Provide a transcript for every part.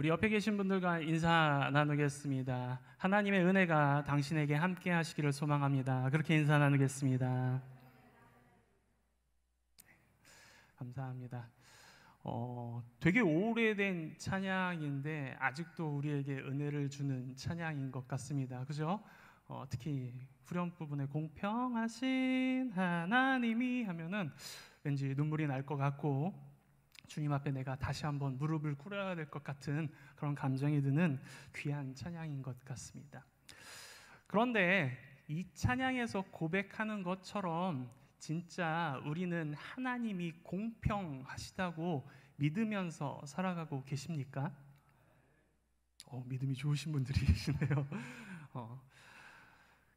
우리 옆에 계신 분들과 인사 나누겠습니다. 하나님의 은혜가 당신에게 함께 하시기를 소망합니다. 그렇게 인사 나누겠습니다. 감사합니다. 되게 오래된 찬양인데 아직도 우리에게 은혜를 주는 찬양인 것 같습니다. 그죠? 특히 후렴 부분에 공평하신 하나님이 하면은 왠지 눈물이 날 것 같고 주님 앞에 내가 다시 한번 무릎을 꿇어야 될 것 같은 그런 감정이 드는 귀한 찬양인 것 같습니다. 그런데 이 찬양에서 고백하는 것처럼 진짜 우리는 하나님이 공평하시다고 믿으면서 살아가고 계십니까? 믿음이 좋으신 분들이 계시네요.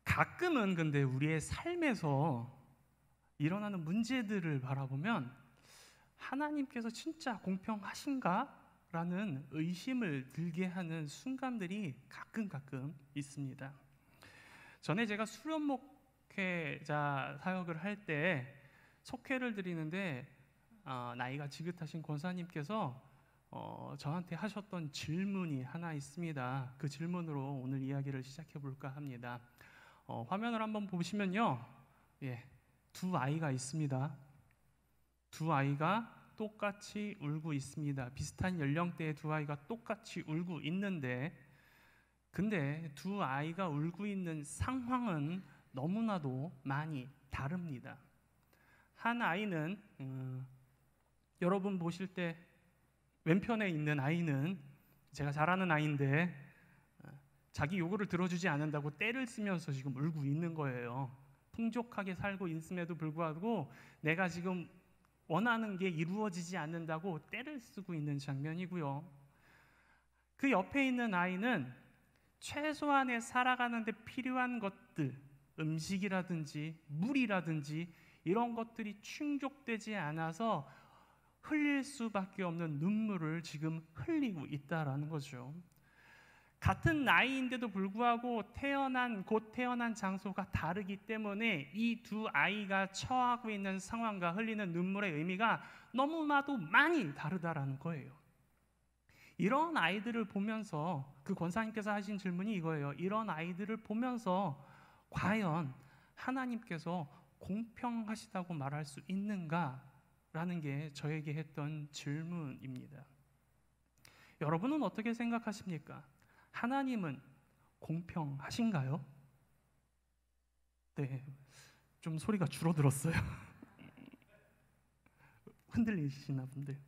가끔은 근데 우리의 삶에서 일어나는 문제들을 바라보면 하나님께서 진짜 공평하신가? 라는 의심을 들게 하는 순간들이 가끔 있습니다. 전에 제가 수련 목회자 사역을 할 때 속회를 드리는데 나이가 지긋하신 권사님께서 저한테 하셨던 질문이 하나 있습니다. 그 질문으로 오늘 이야기를 시작해 볼까 합니다. 화면을 한번 보시면요, 두 아이가 있습니다. 두 아이가 똑같이 울고 있습니다. 비슷한 연령대의 두 아이가 똑같이 울고 있는데, 근데 두 아이가 울고 있는 상황은 너무나도 많이 다릅니다. 한 아이는 여러분 보실 때 왼편에 있는 아이는 제가 잘 아는 아이인데 자기 요구를 들어주지 않는다고 떼를 쓰면서 지금 울고 있는 거예요. 풍족하게 살고 있음에도 불구하고 내가 지금 원하는 게 이루어지지 않는다고 떼를 쓰고 있는 장면이고요. 그 옆에 있는 아이는 최소한의 살아가는 데 필요한 것들, 음식이라든지 물이라든지 이런 것들이 충족되지 않아서 흘릴 수밖에 없는 눈물을 지금 흘리고 있다라는 거죠. 같은 나이인데도 불구하고 곧 태어난 장소가 다르기 때문에 이 두 아이가 처하고 있는 상황과 흘리는 눈물의 의미가 너무나도 많이 다르다라는 거예요. 이런 아이들을 보면서 그 권사님께서 하신 질문이 이거예요. 이런 아이들을 보면서 과연 하나님께서 공평하시다고 말할 수 있는가라는 게 저에게 했던 질문입니다. 여러분은 어떻게 생각하십니까? 하나님은 공평하신가요? 네, 좀 소리가 줄어들었어요. 흔들리시나 분들.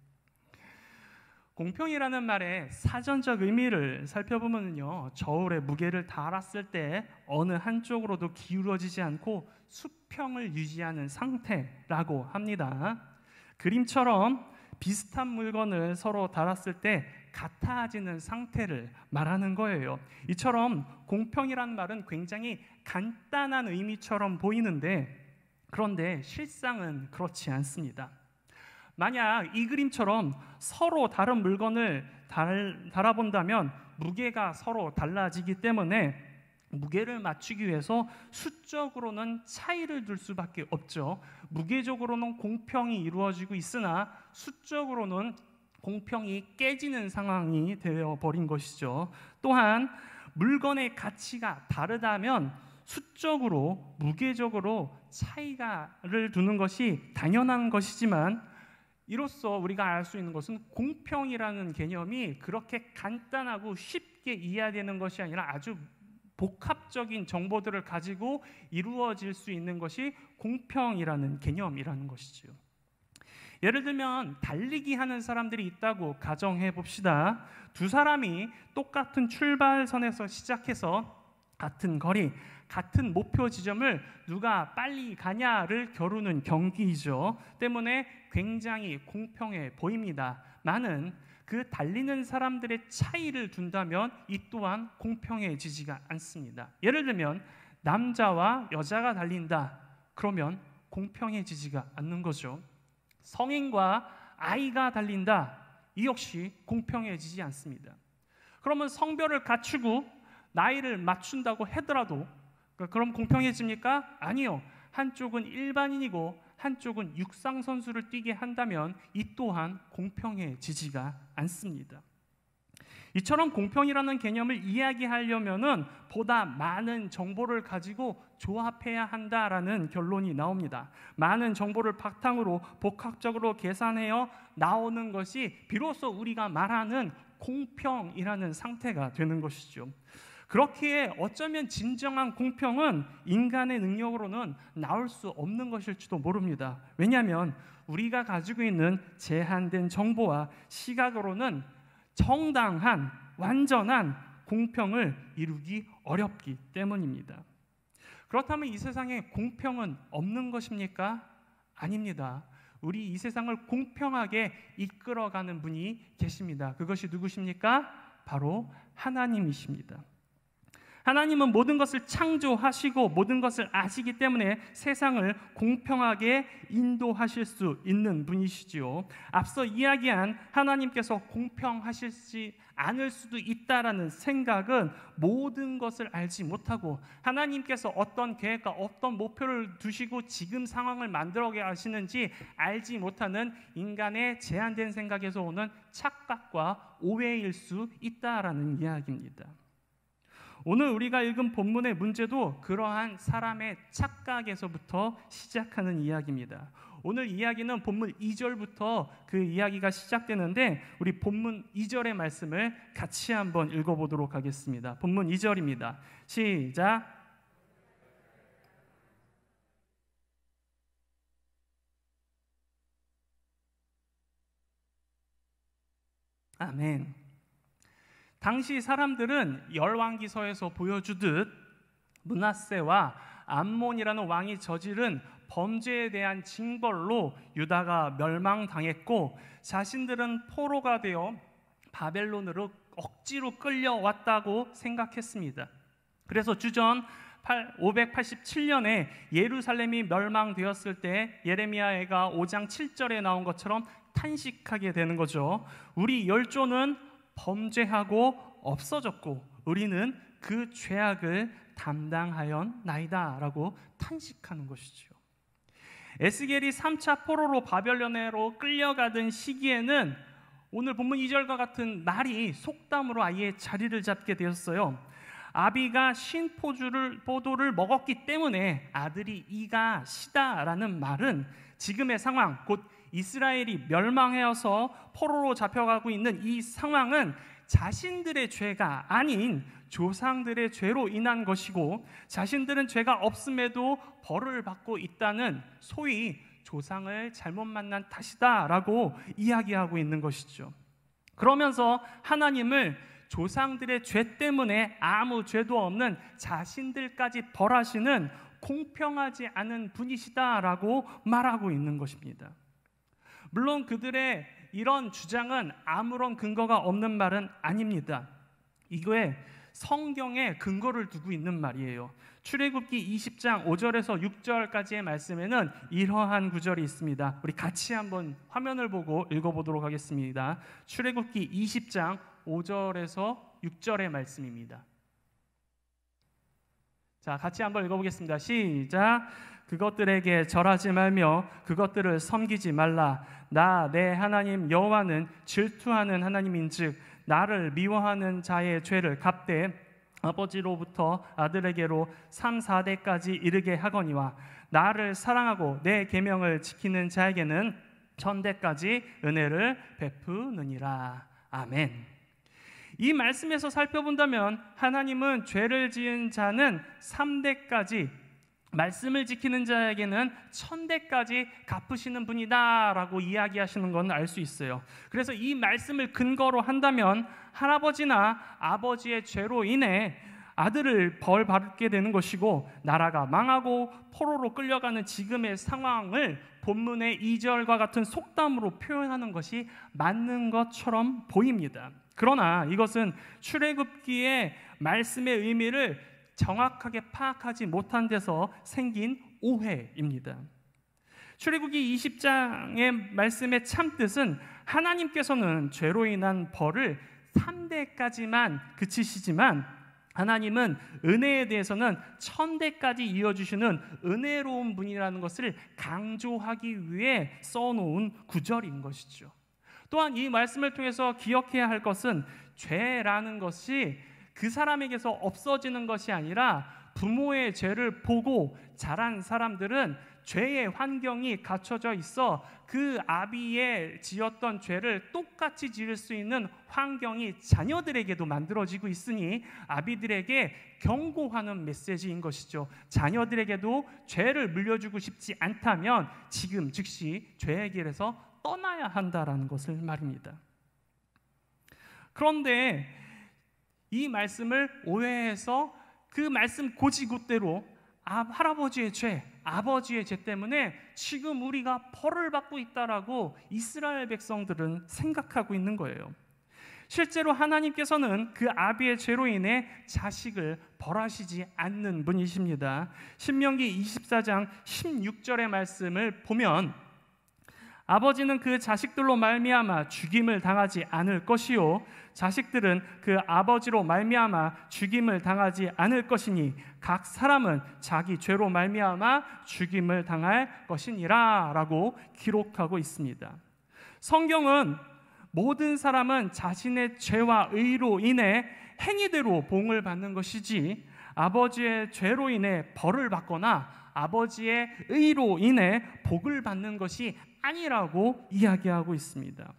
공평이라는 말의 사전적 의미를 살펴보면요, 저울에 무게를 달았을 때 어느 한쪽으로도 기울어지지 않고 수평을 유지하는 상태라고 합니다. 그림처럼 비슷한 물건을 서로 달았을 때 같아지는 상태를 말하는 거예요. 이처럼 공평이라는 말은 굉장히 간단한 의미처럼 보이는데 그런데 실상은 그렇지 않습니다. 만약 이 그림처럼 서로 다른 물건을 달아본다면 무게가 서로 달라지기 때문에 무게를 맞추기 위해서 수적으로는 차이를 둘 수밖에 없죠. 무게적으로는 공평이 이루어지고 있으나 수적으로는 공평이 깨지는 상황이 되어버린 것이죠. 또한 물건의 가치가 다르다면 수적으로, 무게적으로 차이를 두는 것이 당연한 것이지만 이로써 우리가 알 수 있는 것은 공평이라는 개념이 그렇게 간단하고 쉽게 이해되는 것이 아니라 아주 복합적인 정보들을 가지고 이루어질 수 있는 것이 공평이라는 개념이라는 것이죠. 예를 들면 달리기 하는 사람들이 있다고 가정해 봅시다. 두 사람이 똑같은 출발선에서 시작해서 같은 거리, 같은 목표 지점을 누가 빨리 가냐를 겨루는 경기이죠. 때문에 굉장히 공평해 보입니다. 나는 그 달리는 사람들의 차이를 둔다면 이 또한 공평해지지가 않습니다. 예를 들면 남자와 여자가 달린다. 그러면 공평해지지가 않는 거죠. 성인과 아이가 달린다. 이 역시 공평해지지 않습니다. 그러면 성별을 갖추고 나이를 맞춘다고 하더라도 그럼 공평해집니까? 아니요. 한쪽은 일반인이고 한쪽은 육상 선수를 뛰게 한다면 이 또한 공평해지지가 않습니다. 이처럼 공평이라는 개념을 이야기하려면은 보다 많은 정보를 가지고 조합해야 한다라는 결론이 나옵니다. 많은 정보를 바탕으로 복합적으로 계산해서 나오는 것이 비로소 우리가 말하는 공평이라는 상태가 되는 것이죠. 그렇기에 어쩌면 진정한 공평은 인간의 능력으로는 나올 수 없는 것일지도 모릅니다. 왜냐하면 우리가 가지고 있는 제한된 정보와 시각으로는 정당한 완전한 공평을 이루기 어렵기 때문입니다. 그렇다면 이 세상에 공평은 없는 것입니까? 아닙니다. 우리 이 세상을 공평하게 이끌어가는 분이 계십니다. 그것이 누구십니까? 바로 하나님이십니다. 하나님은 모든 것을 창조하시고 모든 것을 아시기 때문에 세상을 공평하게 인도하실 수 있는 분이시지요. 앞서 이야기한 하나님께서 공평하실지 않을 수도 있다라는 생각은 모든 것을 알지 못하고 하나님께서 어떤 계획과 어떤 목표를 두시고 지금 상황을 만들어가게 하시는지 알지 못하는 인간의 제한된 생각에서 오는 착각과 오해일 수 있다라는 이야기입니다. 오늘 우리가 읽은 본문의 문제도 그러한 사람의 착각에서부터 시작하는 이야기입니다. 오늘 이야기는 본문 2절부터 그 이야기가 시작되는데 우리 본문 2절의 말씀을 같이 한번 읽어보도록 하겠습니다. 본문 2절입니다. 시작. 아멘. 당시 사람들은 열왕기서에서 보여주듯 므낫세와 암몬이라는 왕이 저지른 범죄에 대한 징벌로 유다가 멸망당했고 자신들은 포로가 되어 바벨론으로 억지로 끌려왔다고 생각했습니다. 그래서 주전 587년에 예루살렘이 멸망되었을 때 예레미야가 5장 7절에 나온 것처럼 탄식하게 되는 거죠. 우리 열조는 범죄하고 없어졌고 우리는 그 죄악을 담당하였나이다 라고 탄식하는 것이죠. 에스겔이 3차 포로로 바벨론으로 끌려가던 시기에는 오늘 본문 2절과 같은 말이 속담으로 아예 자리를 잡게 되었어요. 아비가 포도를 먹었기 때문에 아들이 이가 시다라는 말은 지금의 상황, 곧 이스라엘이 멸망하여서 포로로 잡혀가고 있는 이 상황은 자신들의 죄가 아닌 조상들의 죄로 인한 것이고 자신들은 죄가 없음에도 벌을 받고 있다는 소위 조상을 잘못 만난 탓이다라고 이야기하고 있는 것이죠. 그러면서 하나님을 조상들의 죄 때문에 아무 죄도 없는 자신들까지 벌하시는 공평하지 않은 분이시다라고 말하고 있는 것입니다. 물론 그들의 이런 주장은 아무런 근거가 없는 말은 아닙니다. 이거에 성경에 근거를 두고 있는 말이에요. 출애굽기 20장 5절에서 6절까지의 말씀에는 이러한 구절이 있습니다. 우리 같이 한번 화면을 보고 읽어보도록 하겠습니다. 출애굽기 20장 5절에서 6절의 말씀입니다. 자, 같이 한번 읽어보겠습니다. 시작. 그것들에게 절하지 말며 그것들을 섬기지 말라. 나 내 하나님 여호와는 질투하는 하나님인즉 나를 미워하는 자의 죄를 갚되 아버지로부터 아들에게로 3, 4대까지 이르게 하거니와 나를 사랑하고 내 계명을 지키는 자에게는 천대까지 은혜를 베푸느니라. 아멘. 이 말씀에서 살펴본다면 하나님은 죄를 지은 자는 3대까지, 말씀을 지키는 자에게는 1000대까지 갚으시는 분이다 라고 이야기하시는 건 알 수 있어요. 그래서 이 말씀을 근거로 한다면 할아버지나 아버지의 죄로 인해 아들을 벌 받게 되는 것이고 나라가 망하고 포로로 끌려가는 지금의 상황을 본문의 2절과 같은 속담으로 표현하는 것이 맞는 것처럼 보입니다. 그러나 이것은 출애굽기의 말씀의 의미를 정확하게 파악하지 못한 데서 생긴 오해입니다. 출애굽기 20장의 말씀의 참뜻은 하나님께서는 죄로 인한 벌을 3대까지만 그치시지만 하나님은 은혜에 대해서는 1000대까지 이어주시는 은혜로운 분이라는 것을 강조하기 위해 써놓은 구절인 것이죠. 또한 이 말씀을 통해서 기억해야 할 것은 죄라는 것이 그 사람에게서 없어지는 것이 아니라 부모의 죄를 보고 자란 사람들은 죄의 환경이 갖춰져 있어 그 아비의 지었던 죄를 똑같이 지을 수 있는 환경이 자녀들에게도 만들어지고 있으니 아비들에게 경고하는 메시지인 것이죠. 자녀들에게도 죄를 물려주고 싶지 않다면 지금 즉시 죄의 길에서 떠나야 한다라는 것을 말입니다. 그런데 이 말씀을 오해해서 그 말씀 곧이곧대로 할아버지의 죄, 아버지의 죄 때문에 지금 우리가 벌을 받고 있다라고 이스라엘 백성들은 생각하고 있는 거예요. 실제로 하나님께서는 그 아비의 죄로 인해 자식을 벌하시지 않는 분이십니다. 신명기 24장 16절의 말씀을 보면 아버지는 그 자식들로 말미암아 죽임을 당하지 않을 것이요 자식들은 그 아버지로 말미암아 죽임을 당하지 않을 것이니 각 사람은 자기 죄로 말미암아 죽임을 당할 것이니라 라고 기록하고 있습니다. 성경은 모든 사람은 자신의 죄와 의로 인해 행위대로 봉을 받는 것이지 아버지의 죄로 인해 벌을 받거나 아버지의 의로 인해 복을 받는 것이 아니라고 이야기하고 있습니다.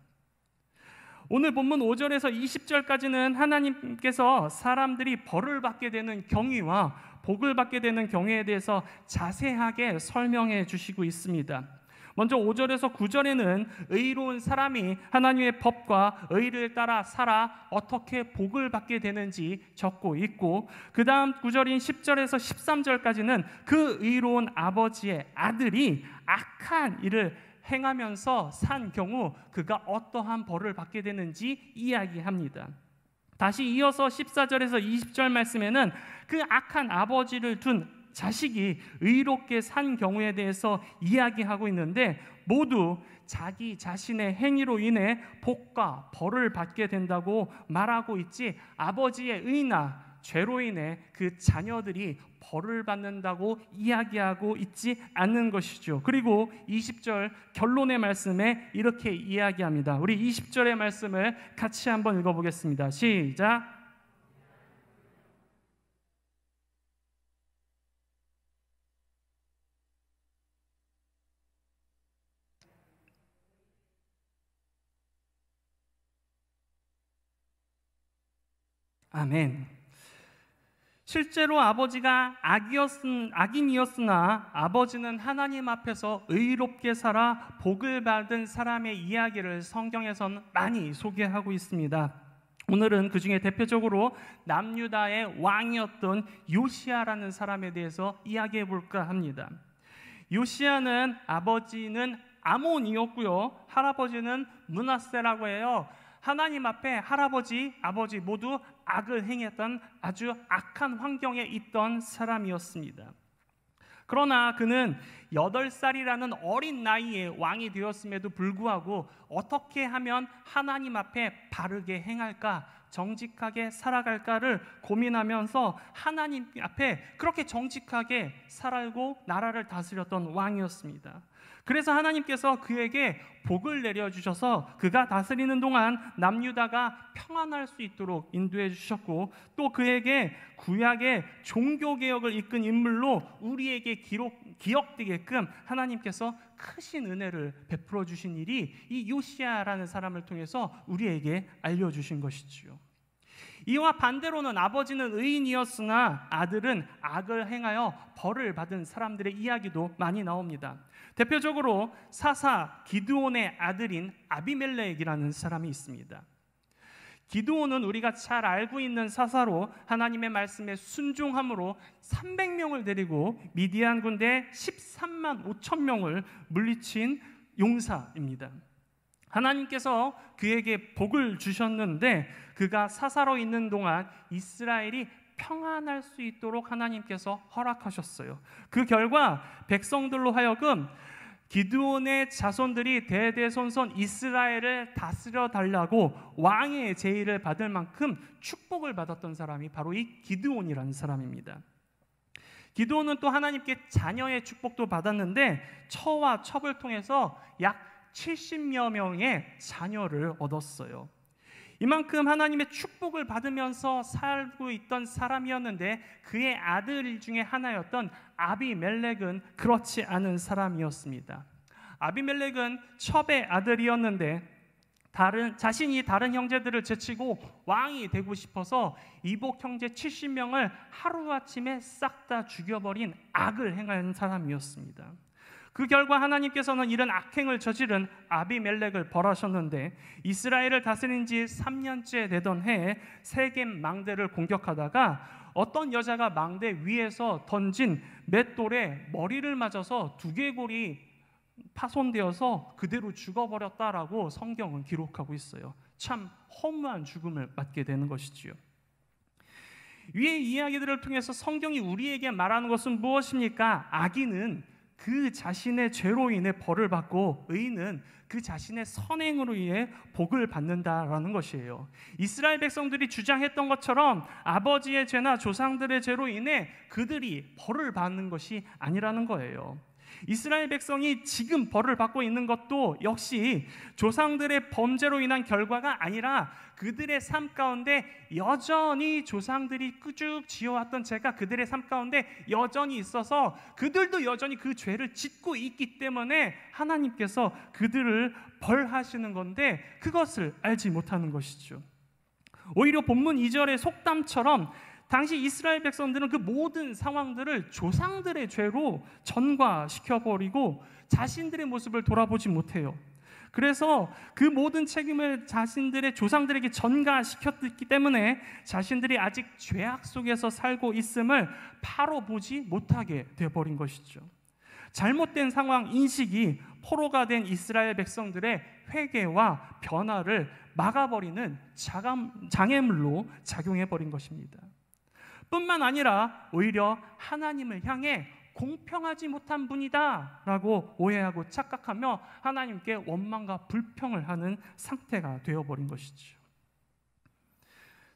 오늘 본문 5절에서 20절까지는 하나님께서 사람들이 벌을 받게 되는 경위와 복을 받게 되는 경위에 대해서 자세하게 설명해 주시고 있습니다. 먼저 5절에서 9절에는 의로운 사람이 하나님의 법과 의를 따라 살아 어떻게 복을 받게 되는지 적고 있고, 그 다음 9절인 10절에서 13절까지는 그 의로운 아버지의 아들이 악한 일을 행하면서 산 경우 그가 어떠한 벌을 받게 되는지 이야기합니다. 다시 이어서 14절에서 20절 말씀에는 그 악한 아버지를 둔 자식이 의롭게 산 경우에 대해서 이야기하고 있는데 모두 자기 자신의 행위로 인해 복과 벌을 받게 된다고 말하고 있지 아버지의 의나 죄로 인해 그 자녀들이 벌을 받는다고 이야기하고 있지 않는 것이죠. 그리고 20절 결론의 말씀에 이렇게 이야기합니다. 우리 20절의 말씀을 같이 한번 읽어보겠습니다. 시작. 아멘. 실제로 아버지가 악인이었으나 아버지는 하나님 앞에서 의롭게 살아 복을 받은 사람의 이야기를 성경에서는 많이 소개하고 있습니다. 오늘은 그 중에 대표적으로 남유다의 왕이었던 요시야라는 사람에 대해서 이야기해 볼까 합니다. 요시야는 아버지는 아몬이었고요, 할아버지는 므낫세라고 해요. 하나님 앞에 할아버지, 아버지 모두 악을 행했던 아주 악한 환경에 있던 사람이었습니다. 그러나 그는 8살이라는 어린 나이에 왕이 되었음에도 불구하고 어떻게 하면 하나님 앞에 바르게 행할까, 정직하게 살아갈까를 고민하면서 하나님 앞에 그렇게 정직하게 살고 나라를 다스렸던 왕이었습니다. 그래서 하나님께서 그에게 복을 내려주셔서 그가 다스리는 동안 남유다가 평안할 수 있도록 인도해 주셨고, 또 그에게 구약의 종교개혁을 이끈 인물로 우리에게 기억되게끔 하나님께서 크신 은혜를 베풀어 주신 일이 이 요시야라는 사람을 통해서 우리에게 알려주신 것이지요. 이와 반대로는 아버지는 의인이었으나 아들은 악을 행하여 벌을 받은 사람들의 이야기도 많이 나옵니다. 대표적으로 사사 기드온의 아들인 아비멜렉이라는 사람이 있습니다. 기드온은 우리가 잘 알고 있는 사사로 하나님의 말씀에 순종함으로 300명을 데리고 미디안 군대 13만 5천 명을 물리친 용사입니다. 하나님께서 그에게 복을 주셨는데 그가 사사로 있는 동안 이스라엘이 평안할 수 있도록 하나님께서 허락하셨어요. 그 결과 백성들로 하여금 기드온의 자손들이 대대손손 이스라엘을 다스려 달라고 왕의 제의를 받을 만큼 축복을 받았던 사람이 바로 이 기드온이라는 사람입니다. 기드온은 또 하나님께 자녀의 축복도 받았는데 처와 첩을 통해서 약 70여 명의 자녀를 얻었어요. 이만큼 하나님의 축복을 받으면서 살고 있던 사람이었는데 그의 아들 중에 하나였던 아비멜렉은 그렇지 않은 사람이었습니다. 아비멜렉은 첩의 아들이었는데 자신이 다른 형제들을 제치고 왕이 되고 싶어서 이복 형제 70명을 하루아침에 싹 다 죽여버린 악을 행한 사람이었습니다. 그 결과 하나님께서는 이런 악행을 저지른 아비멜렉을 벌하셨는데 이스라엘을 다스린 지 3년째 되던 해에 세겜 망대를 공격하다가 어떤 여자가 망대 위에서 던진 맷돌에 머리를 맞아서 두개골이 파손되어서 그대로 죽어버렸다라고 성경은 기록하고 있어요. 참 허무한 죽음을 맞게 되는 것이지요. 위의 이야기들을 통해서 성경이 우리에게 말하는 것은 무엇입니까? 악인은 그 자신의 죄로 인해 벌을 받고 의인은 그 자신의 선행으로 인해 복을 받는다라는 것이에요. 이스라엘 백성들이 주장했던 것처럼 아버지의 죄나 조상들의 죄로 인해 그들이 벌을 받는 것이 아니라는 거예요. 이스라엘 백성이 지금 벌을 받고 있는 것도 역시 조상들의 범죄로 인한 결과가 아니라 그들의 삶 가운데 여전히 조상들이 꾸쭉 지어왔던 죄가 그들의 삶 가운데 여전히 있어서 그들도 여전히 그 죄를 짓고 있기 때문에 하나님께서 그들을 벌하시는 건데 그것을 알지 못하는 것이죠. 오히려 본문 2절의 속담처럼 당시 이스라엘 백성들은 그 모든 상황들을 조상들의 죄로 전가시켜버리고 자신들의 모습을 돌아보지 못해요. 그래서 그 모든 책임을 자신들의 조상들에게 전가시켰기 때문에 자신들이 아직 죄악 속에서 살고 있음을 바로 보지 못하게 되어버린 것이죠. 잘못된 상황 인식이 포로가 된 이스라엘 백성들의 회개와 변화를 막아버리는 장애물로 작용해버린 것입니다. 뿐만 아니라 오히려 하나님을 향해 공평하지 못한 분이다 라고 오해하고 착각하며 하나님께 원망과 불평을 하는 상태가 되어버린 것이죠.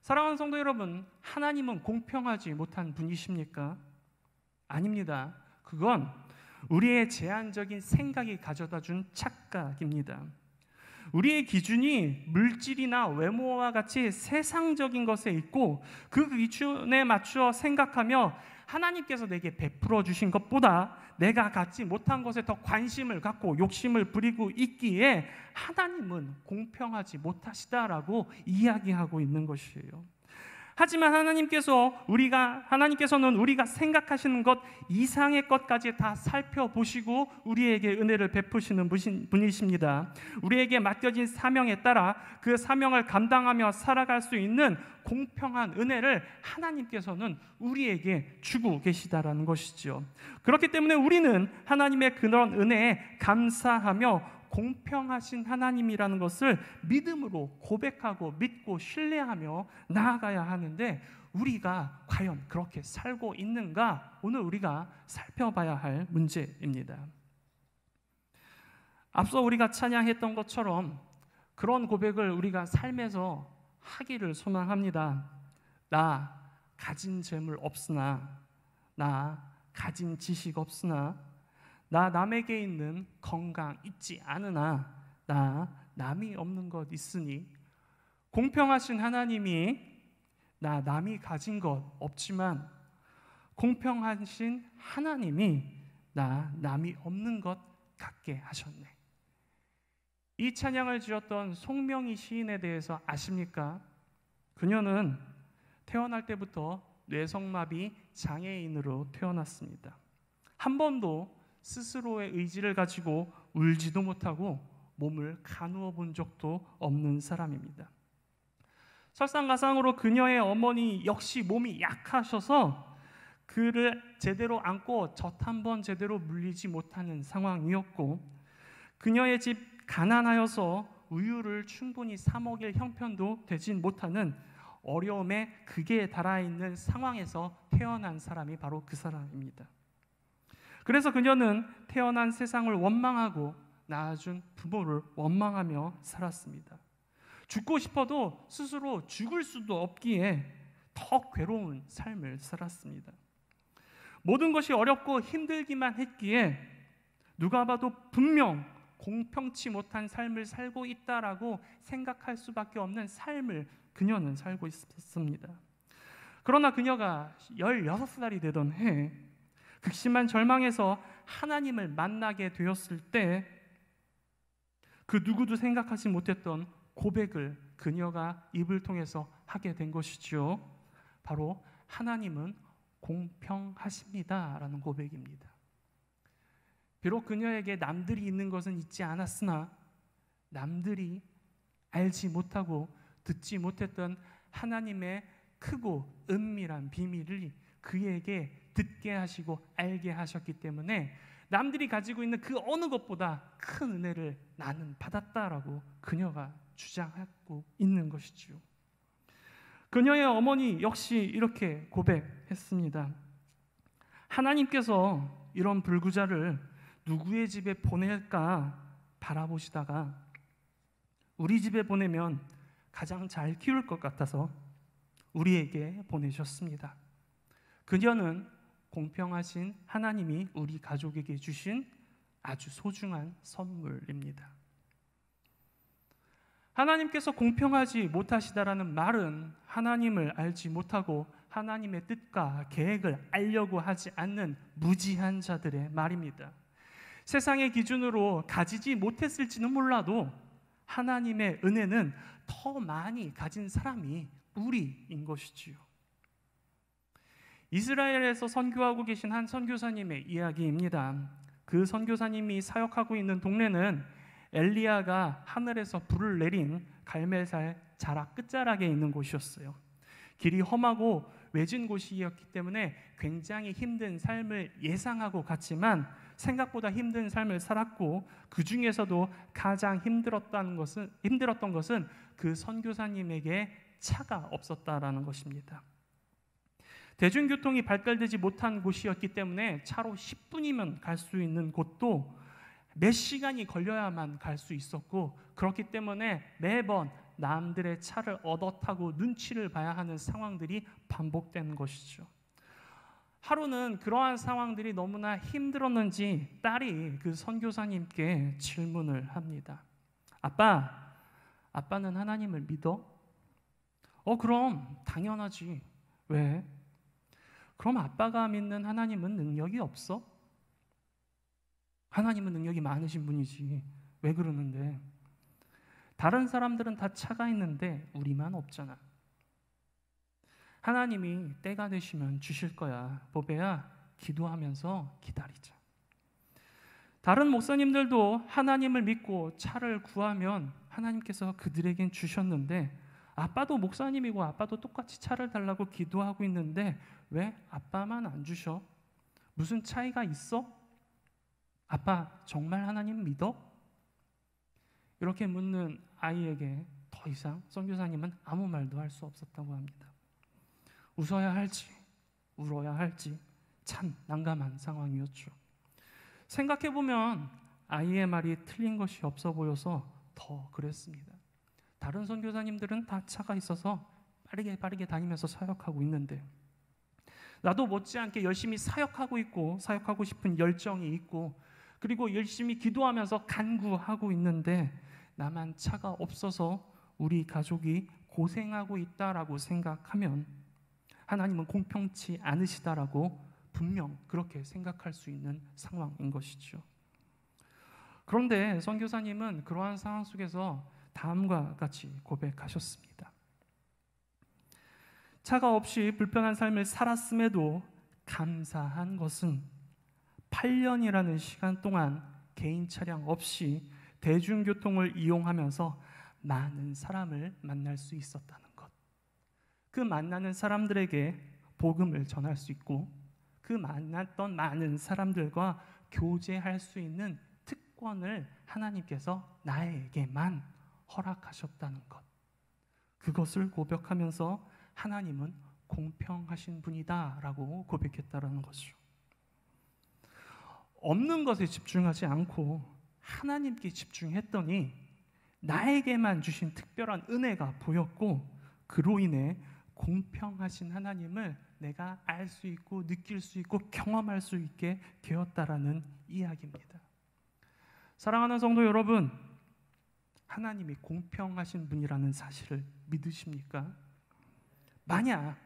사랑하는 성도 여러분, 하나님은 공평하지 못한 분이십니까? 아닙니다. 그건 우리의 제한적인 생각이 가져다준 착각입니다. 우리의 기준이 물질이나 외모와 같이 세상적인 것에 있고 그 기준에 맞추어 생각하며 하나님께서 내게 베풀어 주신 것보다 내가 갖지 못한 것에 더 관심을 갖고 욕심을 부리고 있기에 하나님은 공평하지 못하시다라고 이야기하고 있는 것이에요. 하지만 하나님께서는 우리가 생각하시는 것 이상의 것까지 다 살펴보시고 우리에게 은혜를 베푸시는 분이십니다. 우리에게 맡겨진 사명에 따라 그 사명을 감당하며 살아갈 수 있는 공평한 은혜를 하나님께서는 우리에게 주고 계시다라는 것이죠. 그렇기 때문에 우리는 하나님의 그런 은혜에 감사하며 공평하신 하나님이라는 것을 믿음으로 고백하고 믿고 신뢰하며 나아가야 하는데 우리가 과연 그렇게 살고 있는가? 오늘 우리가 살펴봐야 할 문제입니다. 앞서 우리가 찬양했던 것처럼 그런 고백을 우리가 삶에서 하기를 소망합니다. 나 가진 재물 없으나, 나 가진 지식 없으나, 나 남에게 있는 건강 있지 않으나 나 남이 없는 것 있으니 공평하신 하나님이 나 남이 가진 것 없지만 공평하신 하나님이 나 남이 없는 것 갖게 하셨네. 이 찬양을 지었던 송명희 시인에 대해서 아십니까? 그녀는 태어날 때부터 뇌성마비 장애인으로 태어났습니다. 한 번도 스스로의 의지를 가지고 울지도 못하고 몸을 가누어 본 적도 없는 사람입니다. 설상가상으로 그녀의 어머니 역시 몸이 약하셔서 그를 제대로 안고 젖 한 번 제대로 물리지 못하는 상황이었고 그녀의 집 가난하여서 우유를 충분히 사 먹일 형편도 되진 못하는 어려움의 극에 달아있는 상황에서 태어난 사람이 바로 그 사람입니다. 그래서 그녀는 태어난 세상을 원망하고 낳아준 부모를 원망하며 살았습니다. 죽고 싶어도 스스로 죽을 수도 없기에 더 괴로운 삶을 살았습니다. 모든 것이 어렵고 힘들기만 했기에 누가 봐도 분명 공평치 못한 삶을 살고 있다라고 생각할 수밖에 없는 삶을 그녀는 살고 있었습니다. 그러나 그녀가 16살이 되던 해 극심한 절망에서 하나님을 만나게 되었을 때 그 누구도 생각하지 못했던 고백을 그녀가 입을 통해서 하게 된 것이죠. 바로 하나님은 공평하십니다 라는 고백입니다. 비록 그녀에게 남들이 있는 것은 있지 않았으나 남들이 알지 못하고 듣지 못했던 하나님의 크고 은밀한 비밀을 그에게 듣게 하시고 알게 하셨기 때문에 남들이 가지고 있는 그 어느 것보다 큰 은혜를 나는 받았다라고 그녀가 주장하고 있는 것이죠. 그녀의 어머니 역시 이렇게 고백했습니다. 하나님께서 이런 불구자를 누구의 집에 보낼까 바라보시다가 우리 집에 보내면 가장 잘 키울 것 같아서 우리에게 보내셨습니다. 그녀는 공평하신 하나님이 우리 가족에게 주신 아주 소중한 선물입니다. 하나님께서 공평하지 못하시다라는 말은 하나님을 알지 못하고 하나님의 뜻과 계획을 알려고 하지 않는 무지한 자들의 말입니다. 세상의 기준으로 가지지 못했을지는 몰라도 하나님의 은혜는 더 많이 가진 사람이 우리인 것이지요. 이스라엘에서 선교하고 계신 한 선교사님의 이야기입니다. 그 선교사님이 사역하고 있는 동네는 엘리야가 하늘에서 불을 내린 갈멜살 자락 끝자락에 있는 곳이었어요. 길이 험하고 외진 곳이었기 때문에 굉장히 힘든 삶을 예상하고 갔지만 생각보다 힘든 삶을 살았고 그 중에서도 가장 힘들었던 것은 그 선교사님에게 차가 없었다라는 것입니다. 대중교통이 발달되지 못한 곳이었기 때문에 차로 10분이면 갈 수 있는 곳도 몇 시간이 걸려야만 갈 수 있었고 그렇기 때문에 매번 남들의 차를 얻어 타고 눈치를 봐야 하는 상황들이 반복되는 것이죠. 하루는 그러한 상황들이 너무나 힘들었는지 딸이 그 선교사님께 질문을 합니다. 아빠는 하나님을 믿어? 그럼 당연하지. 왜? 그럼 아빠가 믿는 하나님은 능력이 없어? 하나님은 능력이 많으신 분이지. 왜 그러는데? 다른 사람들은 다 차가 있는데 우리만 없잖아. 하나님이 때가 되시면 주실 거야. 보배야, 기도하면서 기다리자. 다른 목사님들도 하나님을 믿고 차를 구하면 하나님께서 그들에겐 주셨는데 아빠도 목사님이고 아빠도 똑같이 차를 달라고 기도하고 있는데 왜 아빠만 안 주셔? 무슨 차이가 있어? 아빠 정말 하나님 믿어? 이렇게 묻는 아이에게 더 이상 선교사님은 아무 말도 할 수 없었다고 합니다. 웃어야 할지 울어야 할지 참 난감한 상황이었죠. 생각해보면 아이의 말이 틀린 것이 없어 보여서 더 그랬습니다. 다른 선교사님들은 다 차가 있어서 빠르게 다니면서 사역하고 있는데 나도 못지않게 열심히 사역하고 있고 사역하고 싶은 열정이 있고 그리고 열심히 기도하면서 간구하고 있는데 나만 차가 없어서 우리 가족이 고생하고 있다라고 생각하면 하나님은 공평치 않으시다라고 분명 그렇게 생각할 수 있는 상황인 것이죠. 그런데 선교사님은 그러한 상황 속에서 다음과 같이 고백하셨습니다. 차가 없이 불편한 삶을 살았음에도 감사한 것은 8년이라는 시간 동안 개인 차량 없이 대중교통을 이용하면서 많은 사람을 만날 수 있었다는 것. 그 만나는 사람들에게 복음을 전할 수 있고 그 만났던 많은 사람들과 교제할 수 있는 특권을 하나님께서 나에게만 허락하셨다는 것. 그것을 고백하면서 하나님은 공평하신 분이다라고 고백했다라는 것이죠. 없는 것에 집중하지 않고 하나님께 집중했더니 나에게만 주신 특별한 은혜가 보였고 그로 인해 공평하신 하나님을 내가 알 수 있고 느낄 수 있고 경험할 수 있게 되었다라는 이야기입니다. 사랑하는 성도 여러분, 하나님이 공평하신 분이라는 사실을 믿으십니까? 만약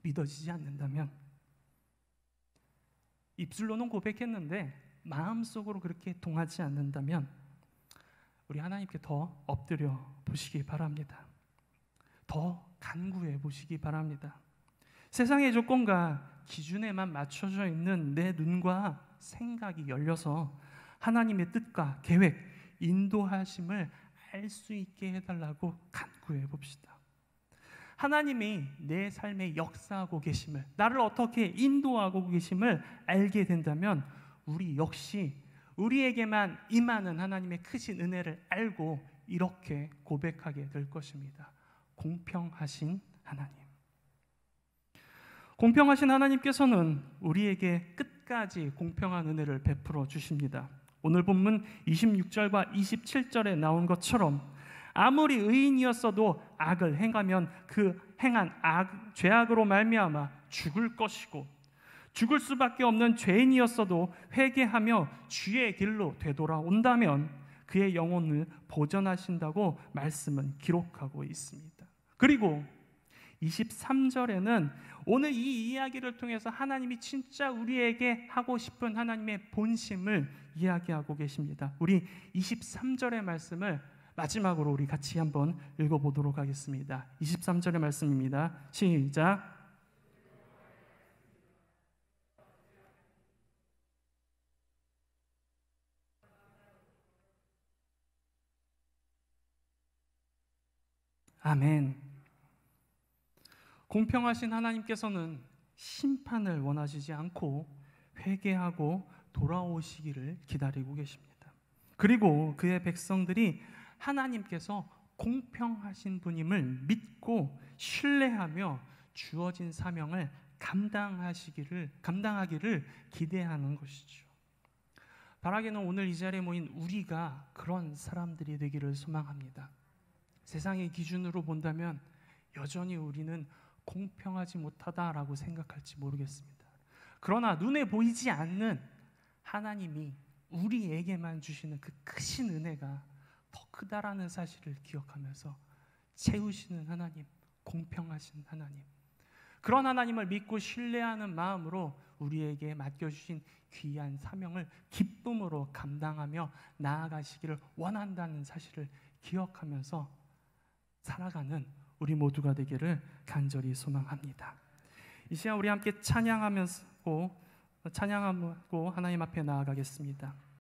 믿어지지 않는다면, 입술로는 고백했는데 마음속으로 그렇게 동하지 않는다면 우리 하나님께 더 엎드려 보시기 바랍니다. 더 간구해 보시기 바랍니다. 세상의 조건과 기준에만 맞춰져 있는 내 눈과 생각이 열려서 하나님의 뜻과 계획, 인도하심을 알 수 있게 해달라고 간구해 봅시다. 하나님이 내 삶에 역사하고 계심을, 나를 어떻게 인도하고 계심을 알게 된다면 우리 역시 우리에게만 임하는 하나님의 크신 은혜를 알고 이렇게 고백하게 될 것입니다. 공평하신 하나님. 공평하신 하나님께서는 우리에게 끝까지 공평한 은혜를 베풀어 주십니다. 오늘 본문 26절과 27절에 나온 것처럼 아무리 의인이었어도 악을 행하면 그 행한 죄악으로 말미암아 죽을 것이고, 죽을 수밖에 없는 죄인이었어도 회개하며 주의 길로 되돌아온다면 그의 영혼을 보전하신다고 말씀은 기록하고 있습니다. 그리고 23절에는 오늘 이 이야기를 통해서 하나님이 진짜 우리에게 하고 싶은 하나님의 본심을 이야기하고 계십니다. 우리 23절의 말씀을 마지막으로 우리 같이 한번 읽어보도록 하겠습니다. 23절의 말씀입니다. 시작. 아멘. 공평하신 하나님께서는 심판을 원하시지 않고 회개하고 돌아오시기를 기다리고 계십니다. 그리고 그의 백성들이 하나님께서 공평하신 분임을 믿고 신뢰하며 주어진 사명을 감당하기를 기대하는 것이죠. 바라기는 오늘 이 자리에 모인 우리가 그런 사람들이 되기를 소망합니다. 세상의 기준으로 본다면 여전히 우리는 공평하지 못하다라고 생각할지 모르겠습니다. 그러나 눈에 보이지 않는 하나님이 우리에게만 주시는 그 크신 은혜가 더 크다라는 사실을 기억하면서 채우시는 하나님, 공평하신 하나님, 그런 하나님을 믿고 신뢰하는 마음으로 우리에게 맡겨주신 귀한 사명을 기쁨으로 감당하며 나아가시기를 원한다는 사실을 기억하면서 살아가는 우리 모두가 되기를 간절히 소망합니다. 이 시간 우리 함께 찬양하고 하나님 앞에 나아가겠습니다.